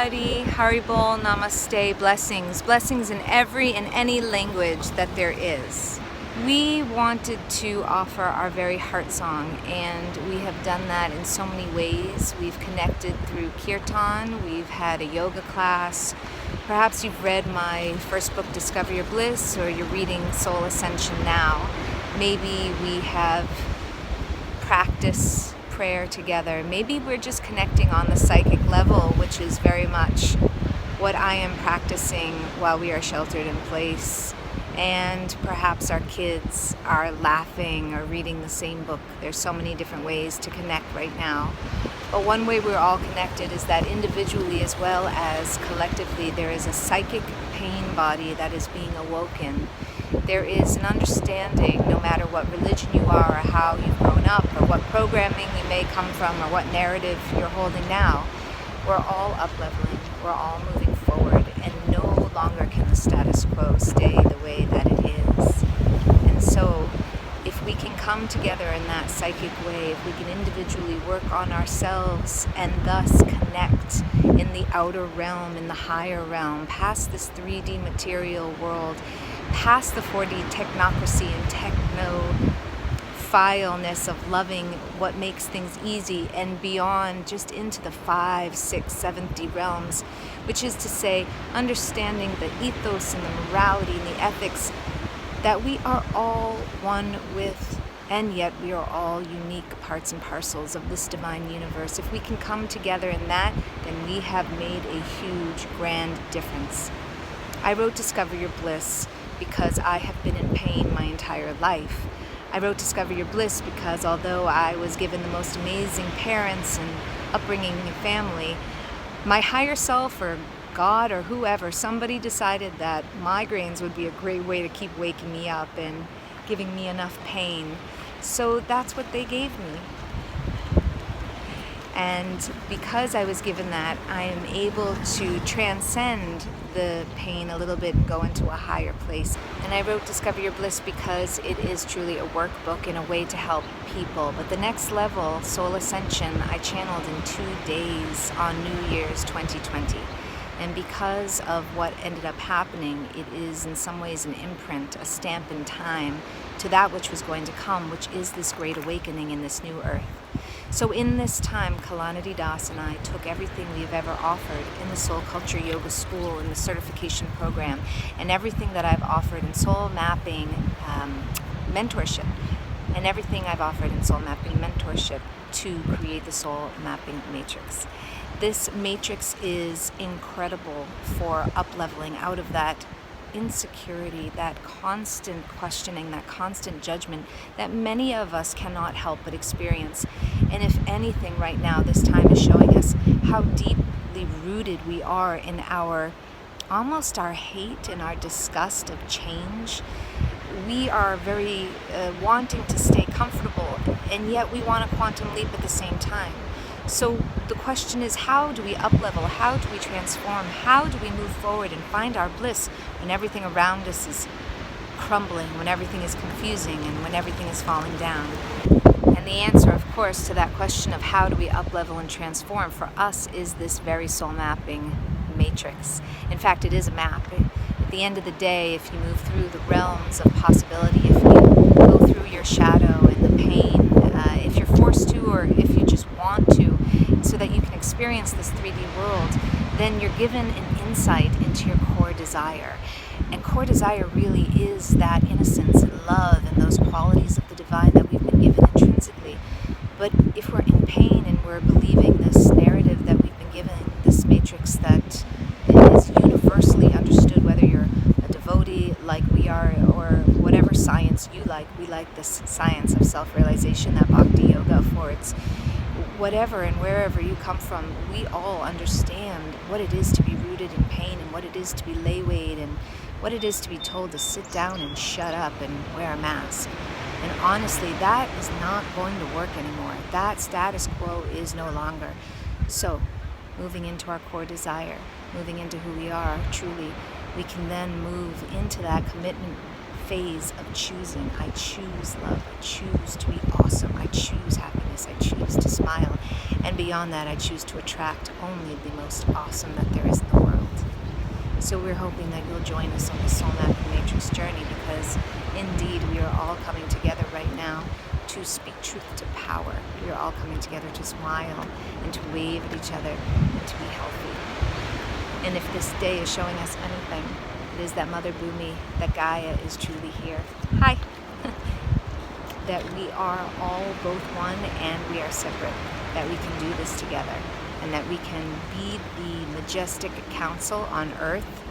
everybody. Haribol, Namaste, blessings. Blessings in every and any language that there is. We wanted to offer our very heart song, and we have done that in so many ways. We've connected through kirtan, we've had a yoga class. Perhaps you've read my first book, Discover Your Bliss, or you're reading Soul Ascension now. Maybe we have practiced prayer together. Maybe we're just connecting on the psychic level, which is very much what I am practicing while we are sheltered in place. And perhaps our kids are laughing or reading the same book. There's so many different ways to connect right now. But one way we're all connected is that individually as well as collectively, there is a psychic pain body that is being awoken. There is an understanding, no matter what religion you are or how you've grown up or what programming you may come from or what narrative you're holding now, we're all up-leveling, we're all moving forward, and no longer can the status quo stay the way that it is. And so, if we can come together in that psychic way, if we can individually work on ourselves and thus connect in the outer realm, in the higher realm, past this 3D material world, past the 4D technocracy and techno-fileness of loving what makes things easy, and beyond just into the 5, 6, 7th realms, which is to say, understanding the ethos and the morality and the ethics that we are all one with, and yet we are all unique parts and parcels of this divine universe. If we can come together in that, then we have made a huge, grand difference. I wrote Discover Your Bliss because I have been in pain my entire life. I wrote Discover Your Bliss because although I was given the most amazing parents and upbringing and family, my higher self or God or whoever, somebody decided that migraines would be a great way to keep waking me up and giving me enough pain. So that's what they gave me. And because I was given that, I am able to transcend the pain a little bit and go into a higher place. And I wrote Discover Your Bliss because it is truly a workbook and a way to help people. But the next level, Soul Ascension, I channeled in 2 days on New Year's 2020. And because of what ended up happening, it is in some ways an imprint, a stamp in time to that which was going to come, which is this great awakening in this new earth. So in this time, Kalanidhi Das and I took everything we've ever offered in the Soul Culture Yoga School, in the certification program, and everything that I've offered in soul mapping mentorship, and everything I've offered in soul mapping mentorship to create the soul mapping matrix. This matrix is incredible for up-leveling out of that insecurity, that constant questioning, that constant judgment that many of us cannot help but experience. And if anything, right now, this time is showing us how deeply rooted we are in our hate and our disgust of change. We are very wanting to stay comfortable, and yet we want a quantum leap at the same time. So the question is, how do we up-level? How do we transform? How do we move forward and find our bliss when everything around us is crumbling, when everything is confusing, and when everything is falling down? And the answer, of course, to that question of how do we up-level and transform for us is this very soul mapping matrix. In fact, it is a map. At the end of the day, if you move through the realms of possibility, if you go through your shadow and the pain, if you're forced to or if you just want to, so that you can experience this 3D world, then you're given an insight into your core desire. And core desire really is that innocence and love and those qualities of the divine that we've been given intrinsically. But if we're in pain and we're believing this narrative that we've been given, this matrix that is universally understood, whether you're a devotee like we are or whatever science you like, we like this science of self-realization that Bhakti Yoga affords. Whatever and wherever you come from, we all understand what it is to be rooted in pain and what it is to be lay-weighed and what it is to be told to sit down and shut up and wear a mask. And honestly, that is not going to work anymore. That status quo is no longer. So, moving into our core desire, moving into who we are truly, we can then move into that commitment phase of choosing. I choose love. I choose to be awesome. I choose happiness. I choose to smile. And beyond that, I choose to attract only the most awesome that there is in the world. So we're hoping that you'll join us on the Soul Mapping Matrix journey, because indeed we are all coming together right now to speak truth to power. We are all coming together to smile and to wave at each other and to be healthy. And if this day is showing us anything, it is that Mother Bhumi, that Gaia is truly here. Hi! That we are all both one and we are separate. That we can do this together. And that we can be the majestic council on earth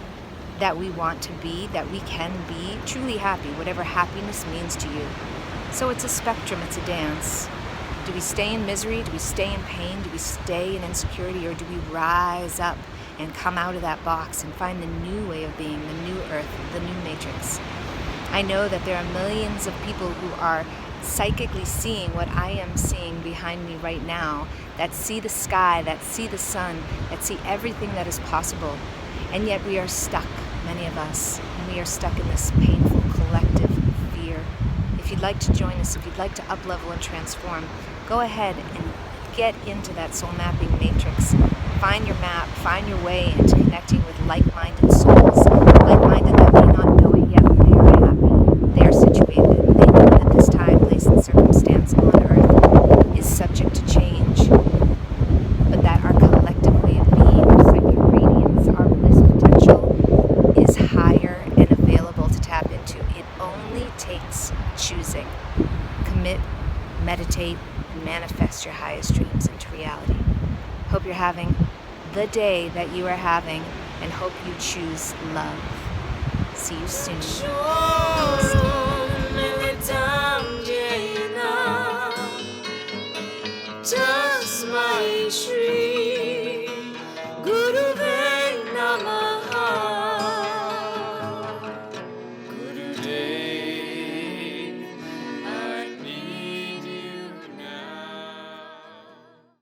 that we want to be, that we can be truly happy, whatever happiness means to you. So it's a spectrum, it's a dance. Do we stay in misery? Do we stay in pain? Do we stay in insecurity? Or do we rise up and come out of that box and find the new way of being, the new earth, the new matrix? I know that there are millions of people who are psychically seeing what I am seeing behind me right now, that see the sky, that see the sun, that see everything that is possible. And yet we are stuck, many of us, and we are stuck in this painful collective fear. If you'd like to join us, if you'd like to up-level and transform, go ahead and get into that soul mapping matrix. Find your map, find your way into connecting with like-minded souls, like-minded that may not know it yet, but they are happy, they are situated, they know that this time, place, and circumstance on earth is subject to change, but that our collective way of being, our psychic radiance, our bliss potential is higher and available to tap into. It only takes choosing. Commit, meditate, and manifest your highest dreams into reality. Hope you're having the day that you are having, and hope you choose love. See you soon. Namaste.